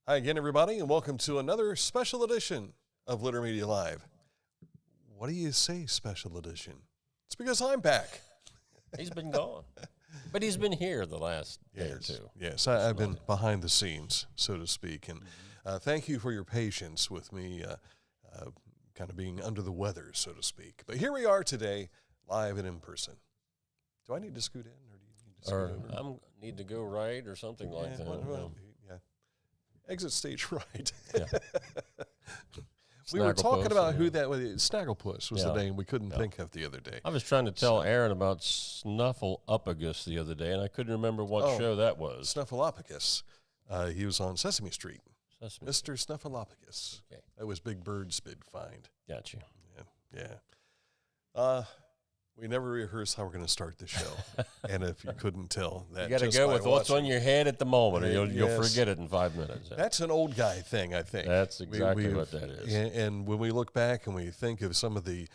Hi again, everybody, and welcome to another special edition of Litter Media Live. What do you say, special edition? It's because I'm back. He's been gone, but he's been here the last day or two. Yes, I've been behind the scenes, so to speak, and thank you for your patience with me kind of being under the weather, so to speak. But here we are today, live and in person. Do I need to scoot in, or do you need to scoot over? I need to go right or something like that. Well, exit stage right. Yeah. We were talking about who yeah. that was. Snagglepuss was the name we couldn't think of the other day. I was trying to tell Aaron about Snuffleupagus the other day, and I couldn't remember what show that was. Snuffleupagus. He was on Sesame Street. Sesame. Mr. Snuffleupagus. Okay. That was Big Bird's big find. Gotcha. Yeah. We never rehearse how we're going to start the show. And if you couldn't tell, that you got to go with what's on your head at the moment, or you'll forget it in 5 minutes. That's an old guy thing, I think. That's exactly what that is. And when we look back and we think of some of the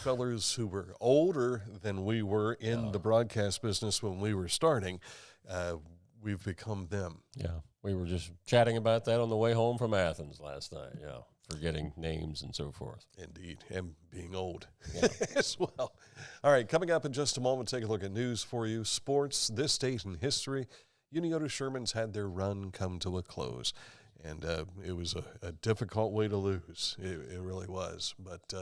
fellers who were older than we were in the broadcast business when we were starting, we've become them. Yeah, we were just chatting about that on the way home from Athens last night. Yeah, forgetting names and so forth. Indeed, and being old as well. All right, coming up in just a moment, take a look at news for you. Sports, this date in history. Unioto Sherman's had their run come to a close, and it was a difficult way to lose. It really was. But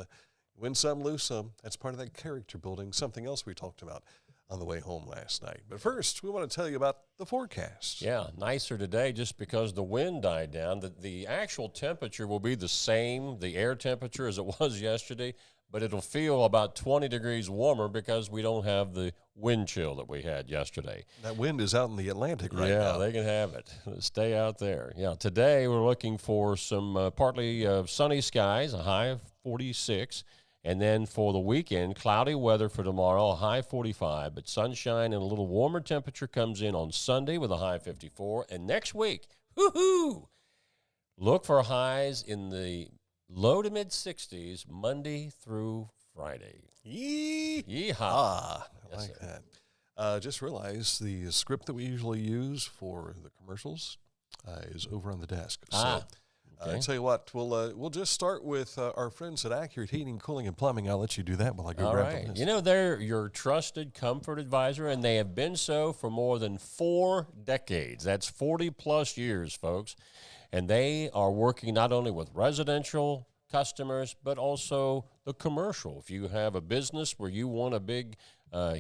win some, lose some. That's part of that character building, something else we talked about on the way home last night. But first, we want to tell you about the forecast. Yeah, nicer today just because the wind died down. The actual temperature will be the same, the air temperature, as it was yesterday, but it'll feel about 20 degrees warmer because we don't have the wind chill that we had yesterday. That wind is out in the Atlantic right now. Yeah, they can have it. Stay out there. Yeah, today we're looking for some partly sunny skies, a high of 46. And then for the weekend, cloudy weather for tomorrow, a high 45, but sunshine and a little warmer temperature comes in on Sunday with a high 54. And next week, look for highs in the low to mid 60s Monday through Friday. Yeehaw. I like that. Just realized the script that we usually use for the commercials is over on the desk. So. Okay. I tell you what, we'll just start with our friends at Accurate Heating, Cooling, and Plumbing. I'll let you do that while I go grab the list. You know, they're your trusted comfort advisor, and they have been so for more than 4 decades. That's 40-plus years, folks. And they are working not only with residential customers, but also the commercial. If you have a business where you want a big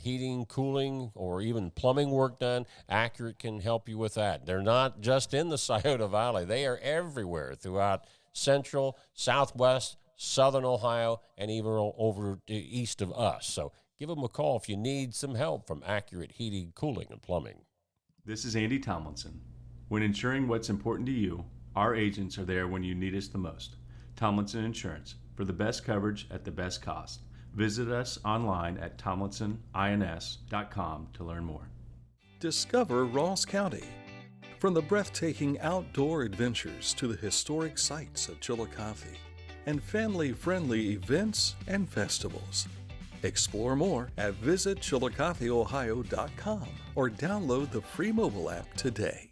heating, cooling, or even plumbing work done, Accurate can help you with that. They're not just in the Scioto Valley. They are everywhere throughout central, southwest, southern Ohio, and even over east of us. So give them a call if you need some help from Accurate Heating, Cooling, and Plumbing. This is Andy Tomlinson. When ensuring what's important to you, our agents are there when you need us the most. Tomlinson Insurance, for the best coverage at the best cost. Visit us online at tomlinsonins.com to learn more. Discover Ross County. From the breathtaking outdoor adventures to the historic sights of Chillicothe and family-friendly events and festivals. Explore more at visitchillicotheohio.com or download the free mobile app today.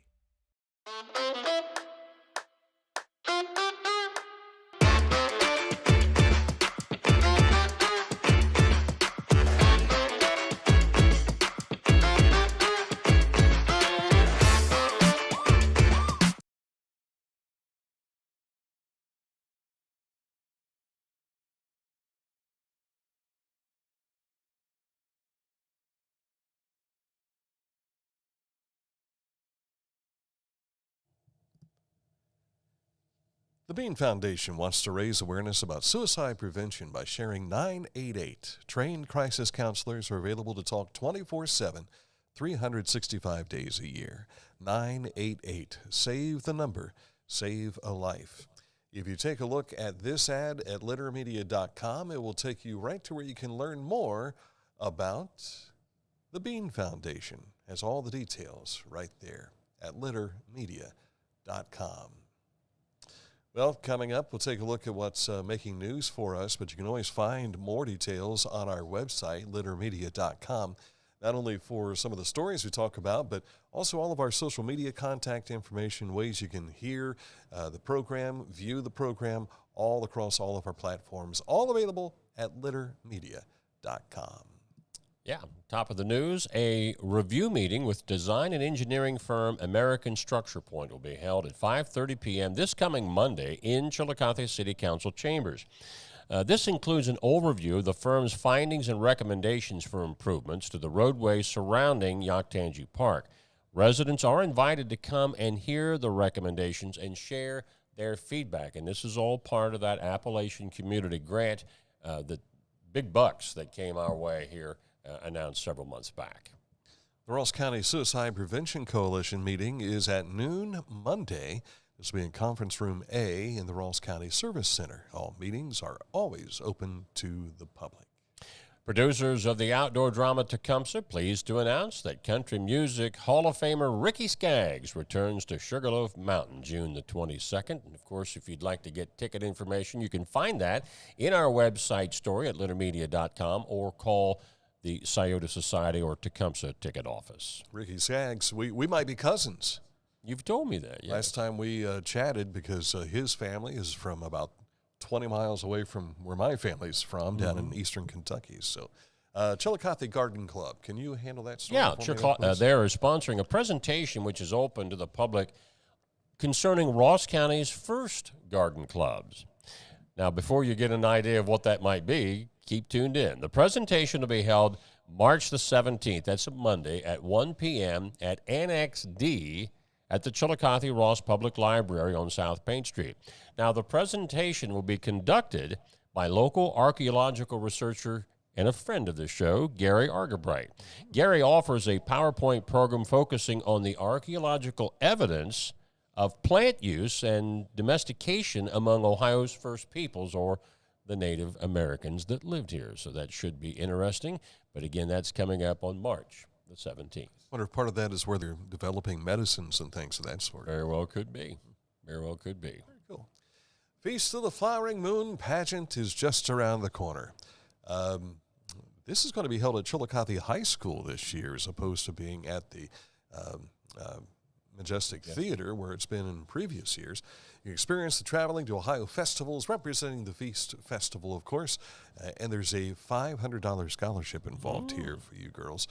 The Bean Foundation wants to raise awareness about suicide prevention by sharing 988. Trained crisis counselors are available to talk 24/7, 365 days a year. 988. Save the number. Save a life. If you take a look at this ad at littermedia.com, it will take you right to where you can learn more about the Bean Foundation. It has all the details right there at littermedia.com. Well, coming up, we'll take a look at what's making news for us, but you can always find more details on our website, littermedia.com. not only for some of the stories we talk about, but also all of our social media contact information, ways you can hear the program, view the program, all across all of our platforms, all available at littermedia.com. Yeah, top of the news, a review meeting with design and engineering firm American Structure Point will be held at 5:30 p.m. this coming Monday in Chillicothe City Council chambers. This includes an overview of the firm's findings and recommendations for improvements to the roadways surrounding Yoctangee Park. Residents are invited to come and hear the recommendations and share their feedback, and this is all part of that Appalachian Community Grant, the big bucks that came our way here, announced several months back. The Ross County Suicide Prevention Coalition meeting is at noon Monday. This will be in Conference Room A in the Ross County Service Center. All meetings are always open to the public. Producers of the outdoor drama Tecumseh pleased to announce that country music Hall of Famer Ricky Skaggs returns to Sugarloaf Mountain June the 22nd. And, of course, if you'd like to get ticket information, you can find that in our website story at littermedia.com or call the Scioto Society or Tecumseh ticket office. Ricky Skaggs, we might be cousins. You've told me that, yeah. Last time we chatted, because his family is from about 20 miles away from where my family's from, down in eastern Kentucky. So Chillicothe Garden Club, can you handle that story? Yeah, they are sponsoring a presentation which is open to the public concerning Ross County's first garden clubs. Now, before you get an idea of what that might be, keep tuned in. The presentation will be held March the 17th. That's a Monday at 1 p.m. at Annex D at the Chillicothe Ross Public Library on South Pain Street. Now, the presentation will be conducted by local archaeological researcher and a friend of the show, Gary Argabright. Gary offers a PowerPoint program focusing on the archaeological evidence of plant use and domestication among Ohio's first peoples, or the Native Americans that lived here. So that should be interesting. But again, that's coming up on March the 17th. I wonder if part of that is where they're developing medicines and things of that sort. Very well could be. Very well could be. Very cool. Feast of the Flowering Moon Pageant is just around the corner. This is going to be held at Chillicothe High School this year, as opposed to being at the Majestic Theater, where it's been in previous years. You experience the traveling to Ohio festivals, representing the Feast Festival, of course, and there's a $500 scholarship involved here for you girls.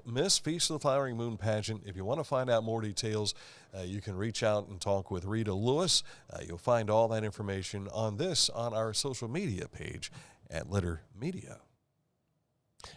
Miss Feast of the Flowering Moon Pageant. If you want to find out more details, you can reach out and talk with Rita Lewis. You'll find all that information on our social media page at Litter Media.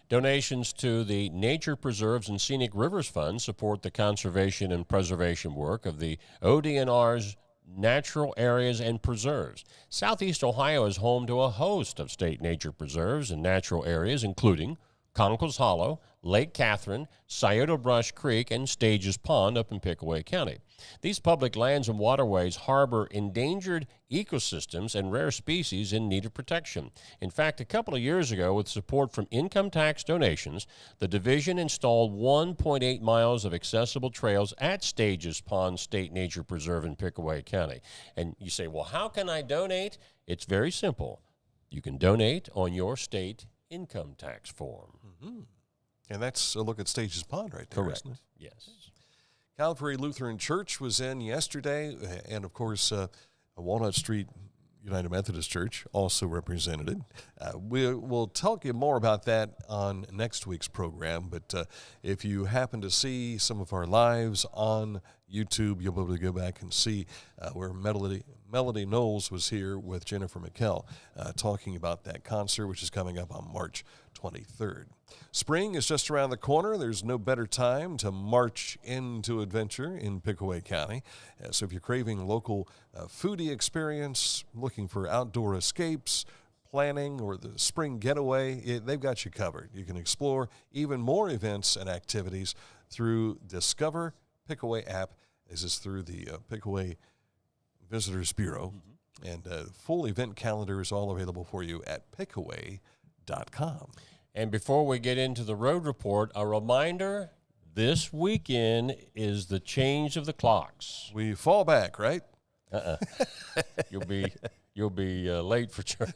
Donations to the Nature Preserves and Scenic Rivers Fund support the conservation and preservation work of the ODNR's natural areas and preserves. Southeast Ohio is home to a host of state nature preserves and natural areas, including Conkle's Hollow, Lake Catherine, Scioto Brush Creek, and Stages Pond up in Pickaway County. These public lands and waterways harbor endangered ecosystems and rare species in need of protection. In fact, a couple of years ago, with support from income tax donations, the division installed 1.8 miles of accessible trails at Stages Pond State Nature Preserve in Pickaway County. And you say, well, how can I donate? It's very simple. You can donate on your state income tax form. Mm-hmm. And that's a look at Stages Pond right there, correct. Isn't it? Yes. Calvary Lutheran Church was in yesterday, and of course, Walnut Street United Methodist Church also represented. We'll tell you more about that on next week's program, but if you happen to see some of our lives on YouTube, you'll be able to go back and see where Melody Knowles was here with Jennifer McKell talking about that concert, which is coming up on March 23rd. Spring is just around the corner. There's no better time to march into adventure in Pickaway County. So if you're craving local foodie experience, looking for outdoor escapes, planning, or the spring getaway, they've got you covered. You can explore even more events and activities through Discover Pickaway app. This is through the Pickaway Visitors Bureau. Mm-hmm. And full event calendar is all available for you at pickaway.com. And before we get into the road report, a reminder, this weekend is the change of the clocks. We fall back, right? You'll you'll be late for church.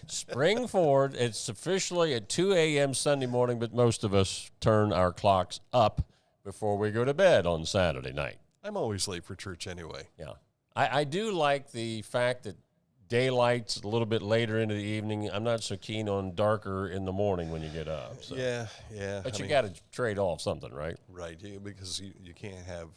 Spring forward. It's officially at 2 a.m. Sunday morning, but most of us turn our clocks up before we go to bed on Saturday night. I'm always late for church anyway. Yeah. I do like the fact that daylight's a little bit later into the evening. I'm not so keen on darker in the morning when you get up. So. Yeah. But you got to trade off something, right? Right, because you can't have,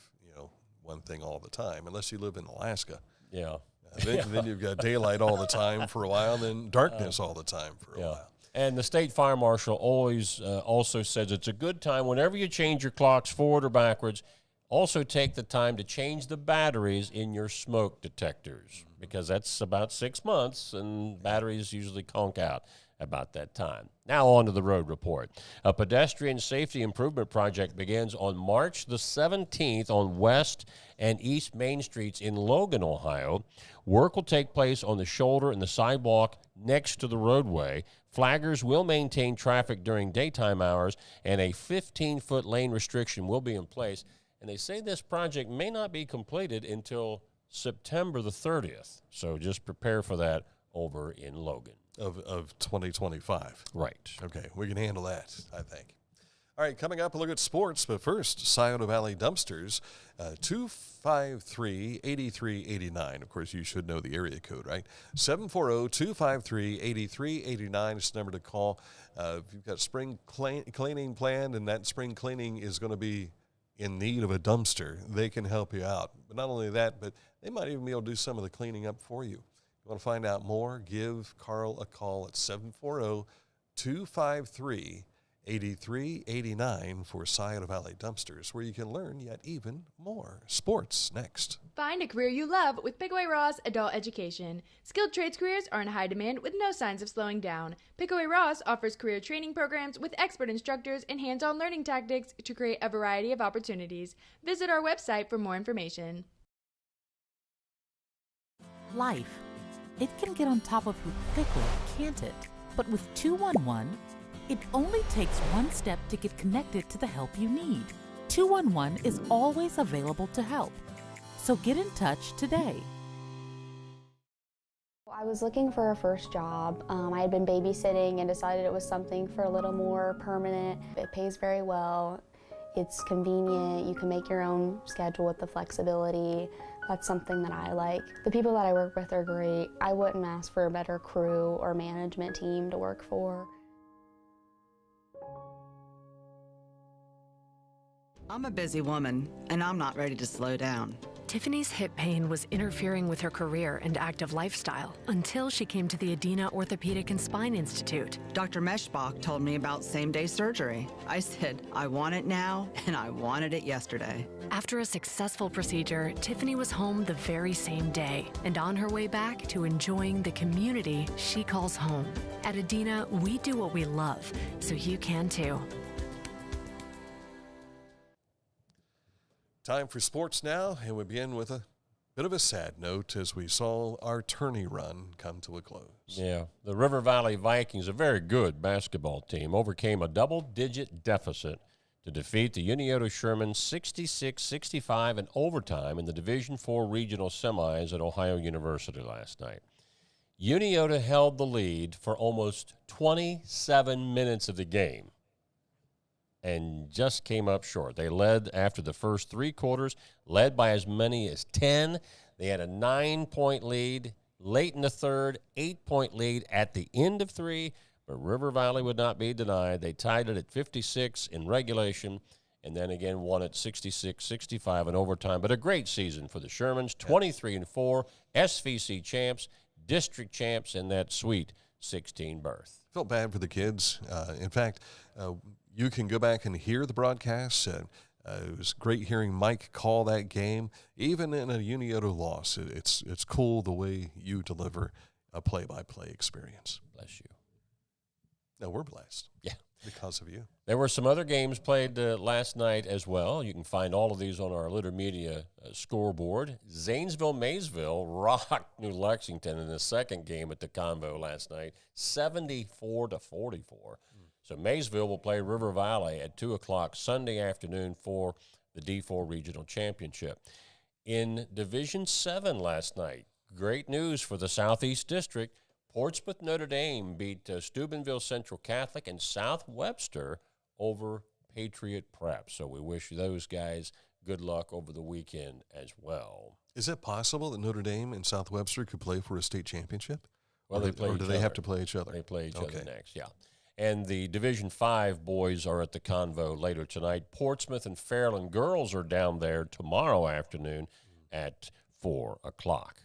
one thing all the time, unless you live in Alaska. Yeah. Then you've got daylight all the time for a while, and then darkness all the time for a while. And the state fire marshal always also says it's a good time whenever you change your clocks forward or backwards. Also take the time to change the batteries in your smoke detectors because that's about 6 months, and batteries usually conk out about that time. Now on to the road report. A pedestrian safety improvement project begins on March the 17th on West and East Main Streets in Logan, Ohio. Work will take place on the shoulder and the sidewalk next to the roadway. Flaggers will maintain traffic during daytime hours, and a 15-foot lane restriction will be in place. And they say this project may not be completed until September the 30th. So just prepare for that over in Logan. Of 2025. Right. Okay, we can handle that, I think. All right, coming up, a look at sports. But first, Scioto Valley Dumpsters, 253-8389. Of course, you should know the area code, right? 740-253-8389 is the number to call. If you've got spring cleaning planned and that spring cleaning is going to be in need of a dumpster, they can help you out. But not only that, but they might even be able to do some of the cleaning up for you. You want to find out more? Give Carl a call at 740-253-8389 for Scioto Valley Dumpsters, where you can learn yet even more. Sports next. Find a career you love with Pickaway Ross Adult Education. Skilled trades careers are in high demand with no signs of slowing down. Pickaway Ross offers career training programs with expert instructors and hands-on learning tactics to create a variety of opportunities. Visit our website for more information. Life. It can get on top of you quickly, can't it? But with 211, it only takes one step to get connected to the help you need. 211 is always available to help. So get in touch today. I was looking for a first job. I had been babysitting and decided it was something for a little more permanent. It pays very well. It's convenient. You can make your own schedule with the flexibility. That's something that I like. The people that I work with are great. I wouldn't ask for a better crew or management team to work for. I'm a busy woman, and I'm not ready to slow down. Tiffany's hip pain was interfering with her career and active lifestyle until she came to the Adina Orthopedic and Spine Institute. Dr. Meshbach told me about same-day surgery. I said, I want it now, and I wanted it yesterday. After a successful procedure, Tiffany was home the very same day and on her way back to enjoying the community she calls home. At Adina, we do what we love, so you can too. Time for sports now, and we begin with a bit of a sad note as we saw our tourney run come to a close. Yeah, the River Valley Vikings, a very good basketball team, overcame a double-digit deficit to defeat the Unioto Sherman 66-65 in overtime in the Division IV regional semis at Ohio University last night. Unioto held the lead for almost 27 minutes of the game and just came up short. They led after the first three quarters, led by as many as 10. They had a 9-point lead late in the third, 8-point lead at the end of three, but River Valley would not be denied. They tied it at 56 in regulation and then again won it 66-65 in overtime. But a great season for the Shermans, 23-4, SVC champs, district champs, and that sweet 16 berth. Felt bad for the kids. In fact, you can go back and hear the broadcast. It was great hearing Mike call that game. Even in a Unioto loss, it's cool the way you deliver a play-by-play experience. Bless you. No, we're blessed. Yeah. Because of you. There were some other games played last night as well. You can find all of these on our Litter Media scoreboard. Zanesville-Maysville rocked New Lexington in the second game at the Convo last night, 74-44. So Maysville will play River Valley at 2 o'clock Sunday afternoon for the D4 Regional Championship. In Division 7 last night, great news for the Southeast District. Portsmouth Notre Dame beat Steubenville Central Catholic and South Webster over Patriot Prep. So we wish those guys good luck over the weekend as well. Is it possible that Notre Dame and South Webster could play for a state championship? Well, or do they have to play each other? They play each other next, yeah. And the Division 5 boys are at the Convo later tonight. Portsmouth and Fairland girls are down there tomorrow afternoon at 4 o'clock.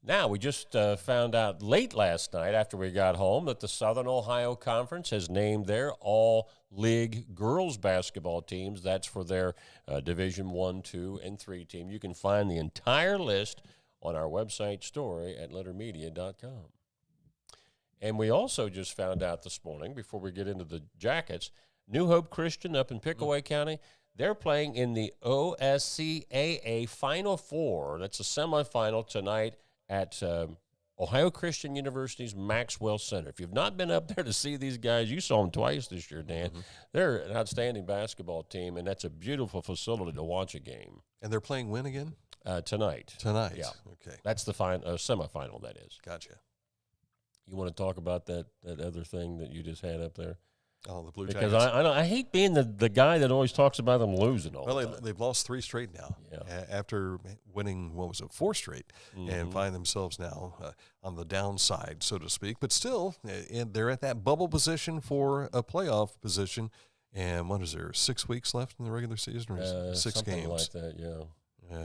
Now, we just found out late last night after we got home that the Southern Ohio Conference has named their all-league girls basketball teams. That's for their Division 1, 2, and 3 team. You can find the entire list on our website story at lettermedia.com. And we also just found out this morning, before we get into the Jackets, New Hope Christian up in Pickaway County, they're playing in the OSCAA Final Four. That's a semifinal tonight at Ohio Christian University's Maxwell Center. If you've not been up there to see these guys, you saw them twice this year, Dan. They're an outstanding basketball team, and that's a beautiful facility to watch a game. And they're playing when again? Tonight. Tonight. Yeah. Okay. That's the semifinal, that is. Gotcha. You want to talk about that other thing that you just had up there? Oh, the Blue Jackets. Because I hate being the guy that always talks about them losing all the time. They've lost 3 straight now. Yeah. After winning, 4 straight, and find themselves now on the downside, so to speak. But still, they're at that bubble position for a playoff position. And what is there, 6 weeks left in the regular season, or 6 something games? Like that, yeah.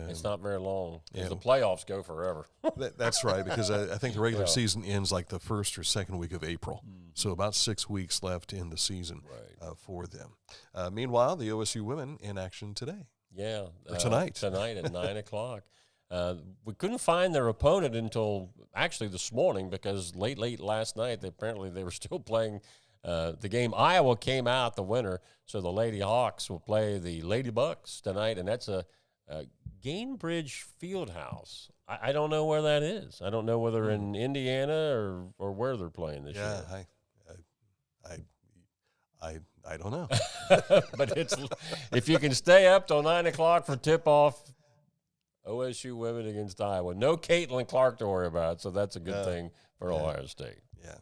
It's not very long. Yeah. The playoffs go forever. That's right, because I think the regular season ends like the first or second week of April. So about 6 weeks left in the season for them. Meanwhile, the OSU women in action today. Yeah. Tonight. Tonight at 9 o'clock. We couldn't find their opponent until actually this morning, because late last night, apparently they were still playing the game. Iowa came out the winner, so the Lady Hawks will play the Lady Bucks tonight, and that's a Gainbridge Fieldhouse. I don't know where that is. I don't know whether in Indiana or where they're playing this year. I don't know. But if you can stay up till 9 o'clock for tip-off, OSU women against Iowa. No Caitlin Clark to worry about, so that's a good thing for Ohio State. Yeah.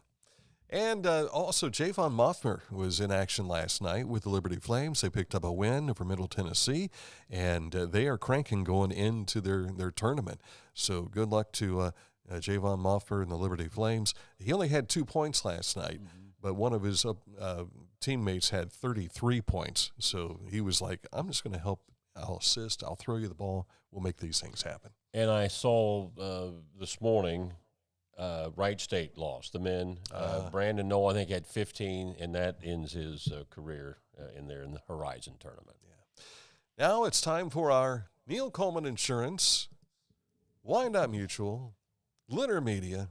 And also, Javon Moffmer was in action last night with the Liberty Flames. They picked up a win over Middle Tennessee, and they are cranking going into their tournament. So good luck to Javon Moffmer and the Liberty Flames. He only had 2 points last night, but one of his teammates had 33 points. So he was like, I'm just going to help. I'll assist. I'll throw you the ball. We'll make these things happen. And I saw this morning – Wright State lost. The men, Brandon Noel, I think, had 15, and that ends his career in the Horizon tournament. Yeah. Now it's time for our Neil Coleman Insurance, Wyandotte Mutual, Litter Media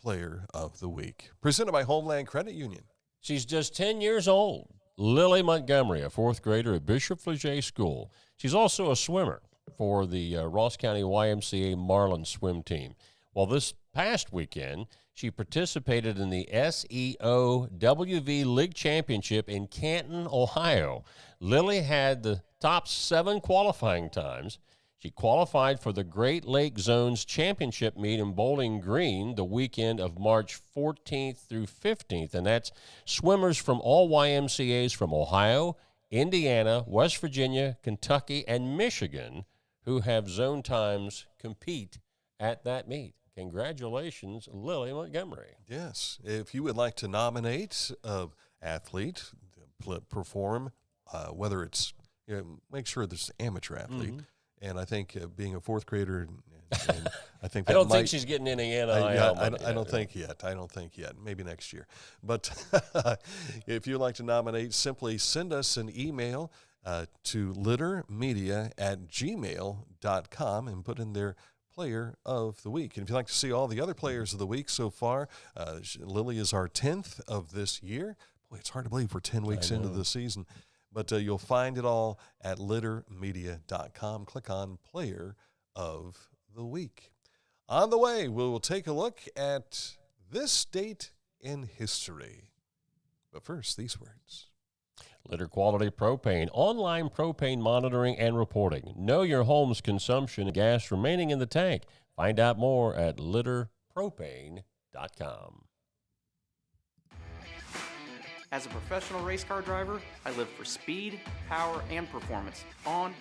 Player of the Week, presented by Homeland Credit Union. She's just 10 years old. Lily Montgomery, a 4th grader at Bishop Fleget School. She's also a swimmer for the Ross County YMCA Marlin swim team. Well, this past weekend, she participated in the SEOWV League Championship in Canton, Ohio. Lily had the top 7 qualifying times. She qualified for the Great Lake Zones Championship meet in Bowling Green the weekend of March 14th through 15th, and that's swimmers from all YMCAs from Ohio, Indiana, West Virginia, Kentucky, and Michigan who have zone times compete at that meet. Congratulations, Lily Montgomery. Yes. If you would like to nominate an athlete to perform, whether it's, make sure there's an amateur athlete. And I think being a 4th grader, and I think that I don't think she's getting any NIL money. I don't think yet. I don't think yet. Maybe next year. But if you'd like to nominate, simply send us an email to littermedia@gmail.com and put in their Player of the Week. And if you'd like to see all the other players of the week so far, Lily is our 10th of this year. Boy, it's hard to believe we're 10 weeks into the season. But you'll find it all at littermedia.com. Click on Player of the Week. On the way, we will take a look at this date in history. But first, these words. Litter Quality Propane, online propane monitoring and reporting. Know your home's consumption of gas remaining in the tank. Find out more at litterpropane.com. As a professional race car driver, I live for speed, power, and performance on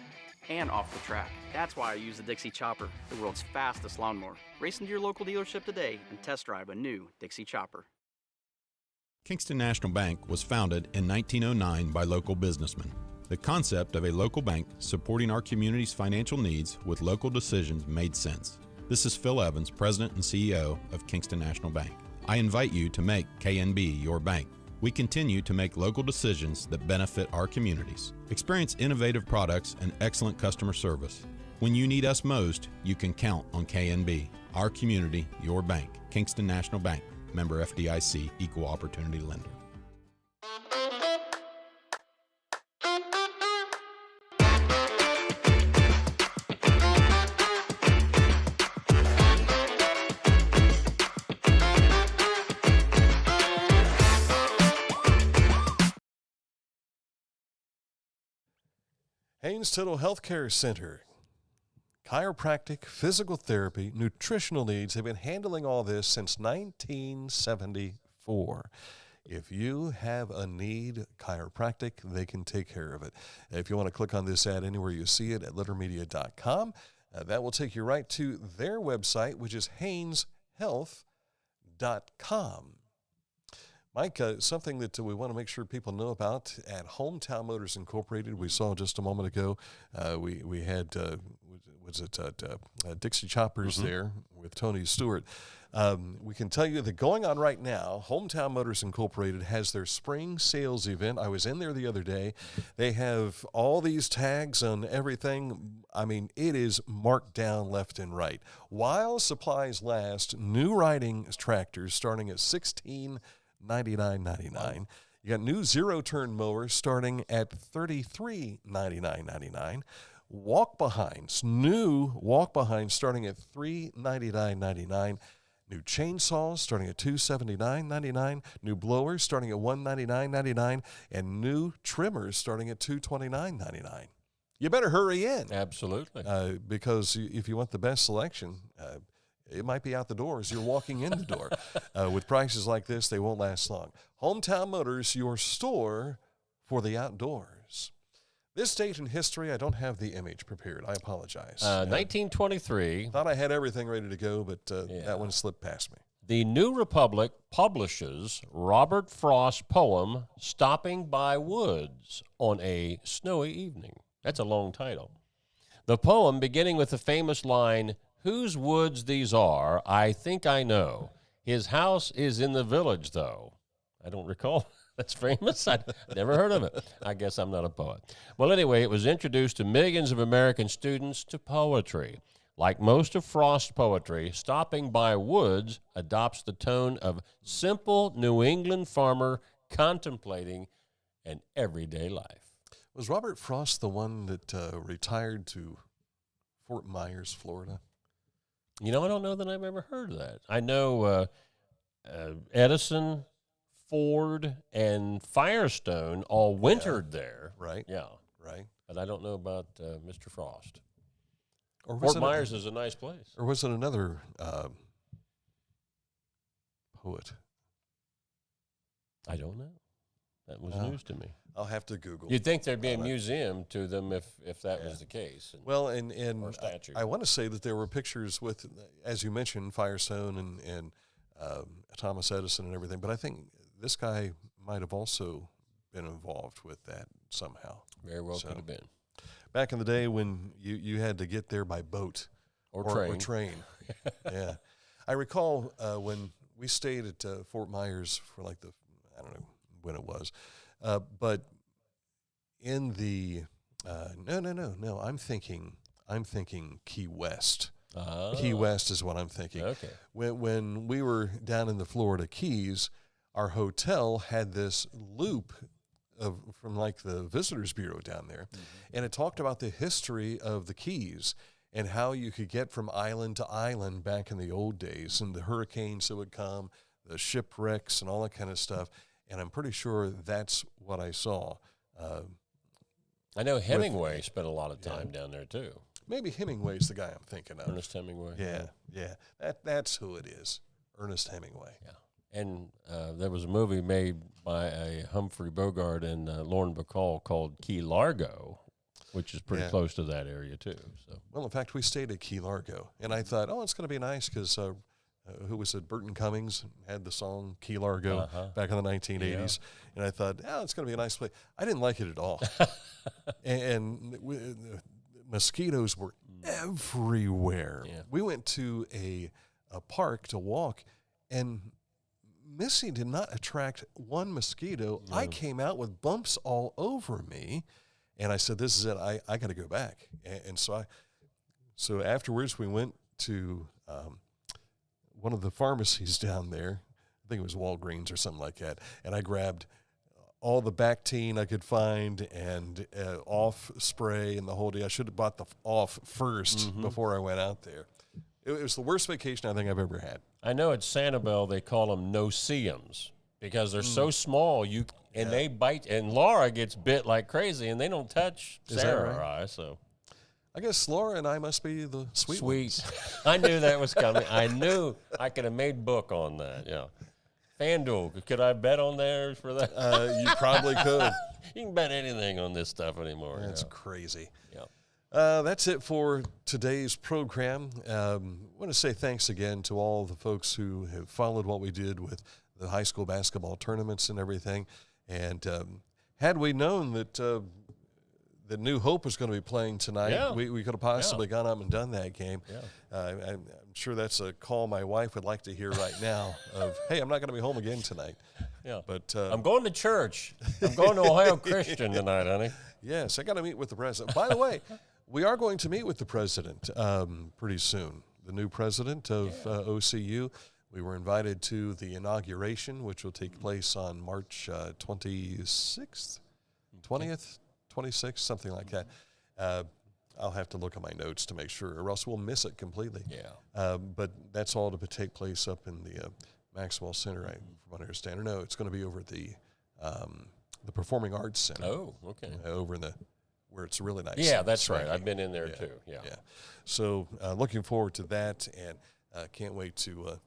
and off the track. That's why I use the Dixie Chopper, the world's fastest lawnmower. Race into your local dealership today and test drive a new Dixie Chopper. Kingston National Bank was founded in 1909 by local businessmen. The concept of a local bank supporting our community's financial needs with local decisions made sense. This is Phil Evans, President and CEO of Kingston National Bank. I invite you to make KNB your bank. We continue to make local decisions that benefit our communities. Experience innovative products and excellent customer service. When you need us most, you can count on KNB. Our community, your bank. Kingston National Bank. Member FDIC, Equal Opportunity Lender. Haynes Total Healthcare Center. Chiropractic, physical therapy, nutritional needs have been handling all this since 1974. If you have a need, chiropractic, they can take care of it. If you want to click on this ad anywhere you see it at littermedia.com, that will take you right to their website, which is hayneshealth.com. Mike, something that we want to make sure people know about at Hometown Motors Incorporated, we saw just a moment ago, we had, Dixie Choppers there with Tony Stewart. We can tell you that going on right now, Hometown Motors Incorporated has their spring sales event. I was in there the other day. They have all these tags on everything. I mean, it is marked down left and right. While supplies last, new riding tractors starting at $1699.99. You got new zero-turn mowers starting at $3399.99. Walk-behinds, new walk-behinds starting at $399.99. New chainsaws starting at $279.99. New blowers starting at $199.99. And new trimmers starting at $229.99. You better hurry in. Absolutely. Because if you want the best selection, it might be out the door as you're walking in the door. With prices like this, they won't last long. Hometown Motors, your store for the outdoors. This date in history, I don't have the image prepared. I apologize. 1923. Thought I had everything ready to go, but that one slipped past me. The New Republic publishes Robert Frost's poem, Stopping by Woods on a Snowy Evening. That's a long title. The poem, beginning with the famous line, "Whose woods these are, I think I know. His house is in the village, though." I don't recall. That's famous. I'd never heard of it. I guess I'm not a poet. Well, anyway, it was introduced to millions of American students to poetry. Like most of Frost's poetry, Stopping by Woods adopts the tone of simple New England farmer contemplating an everyday life. Was Robert Frost the one that retired to Fort Myers, Florida? You know, I don't know that I've ever heard of that. I know Edison, Ford, and Firestone all wintered there. Right. Yeah. Right. But I don't know about Mr. Frost. Or Fort Myers is a nice place. Or was it another poet? I don't know. That was news to me. I'll have to Google. You'd think there'd be a museum to them if that was the case. Well, and or statue. I want to say that there were pictures with, as you mentioned, Firestone and Thomas Edison and everything, but I think this guy might have also been involved with that somehow. Very well could have been. Back in the day when you had to get there by boat or train. Yeah. I recall when we stayed at Fort Myers for like I don't know when it was, but in the, no, I'm thinking Key West. Key West is what I'm thinking. Okay. When we were down in the Florida Keys, our hotel had this loop from like the Visitors Bureau down there, and it talked about the history of the Keys and how you could get from island to island back in the old days, and the hurricanes that would come, the shipwrecks, and all that kind of stuff. And I'm pretty sure that's what I saw. I know Hemingway spent a lot of time down there too. Maybe Hemingway's the guy I'm thinking of. Ernest Hemingway. Yeah. That's who it is. Ernest Hemingway. Yeah. And there was a movie made by a Humphrey Bogart and Lauren Bacall called Key Largo, which is pretty close to that area too. So. Well, in fact, we stayed at Key Largo, and I thought, it's going to be nice because who was it? Burton Cummings had the song Key Largo back in the 1980s, and I thought, it's going to be a nice place. I didn't like it at all, and mosquitoes were everywhere. Yeah. We went to a park to walk, and Missy did not attract one mosquito. No. I came out with bumps all over me, and I said, "This is it. I got to go back." And so afterwards, we went to one of the pharmacies down there. I think it was Walgreens or something like that, and I grabbed all the Bactine I could find and off spray and the whole deal. I should have bought the off first before I went out there. It was the worst vacation I think I've ever had. I know at Sanibel they call them no-see-ums because they're so small they bite. And Laura gets bit like crazy, and they don't touch Sarah or I. So I guess Laura and I must be the sweet ones. I knew that was coming. I knew I could have made book on that. Yeah. FanDuel, could I bet on there for that? You probably could. You can bet anything on this stuff anymore. That's crazy. Yeah. That's it for today's program. I want to say thanks again to all the folks who have followed what we did with the high school basketball tournaments and everything. And had we known that that New Hope was going to be playing tonight, we could have possibly gone up and done that game. Yeah. I'm sure that's a call my wife would like to hear right now of, hey, I'm not going to be home again tonight. Yeah. But I'm going to church. I'm going to Ohio Christian tonight, honey. Yes, I got to meet with the president. By the way, we are going to meet with the president pretty soon, the new president of OCU. We were invited to the inauguration, which will take place on March 26th, 20th, 26th, something like that. I'll have to look at my notes to make sure, or else we'll miss it completely. Yeah. But that's all to take place up in the Maxwell Center, from what I understand. Or no, it's going to be over at the Performing Arts Center. Oh, okay. Over in where it's really nice. Yeah, that's right. I've been in there too. Yeah. So looking forward to that, and can't wait to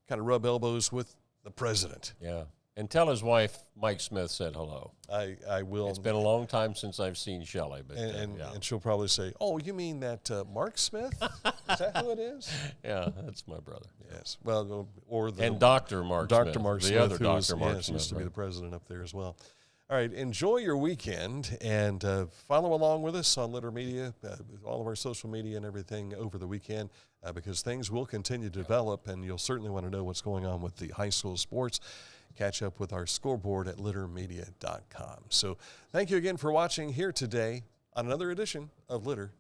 kind of rub elbows with the president. Yeah. And tell his wife Mike Smith said hello. I will. It's been a long time since I've seen Shelley, but and she'll probably say, "Oh, you mean that Mark Smith? Is that who it is?" Yeah, that's my brother. Yes. Well, or Dr. Mark Smith, Mark Smith, the other Dr. Mark Smith, used to be the president up there as well. All right, enjoy your weekend and follow along with us on Litter Media, all of our social media and everything over the weekend, because things will continue to develop, and you'll certainly want to know what's going on with the high school sports. Catch up with our scoreboard at littermedia.com. So thank you again for watching here today on another edition of Litter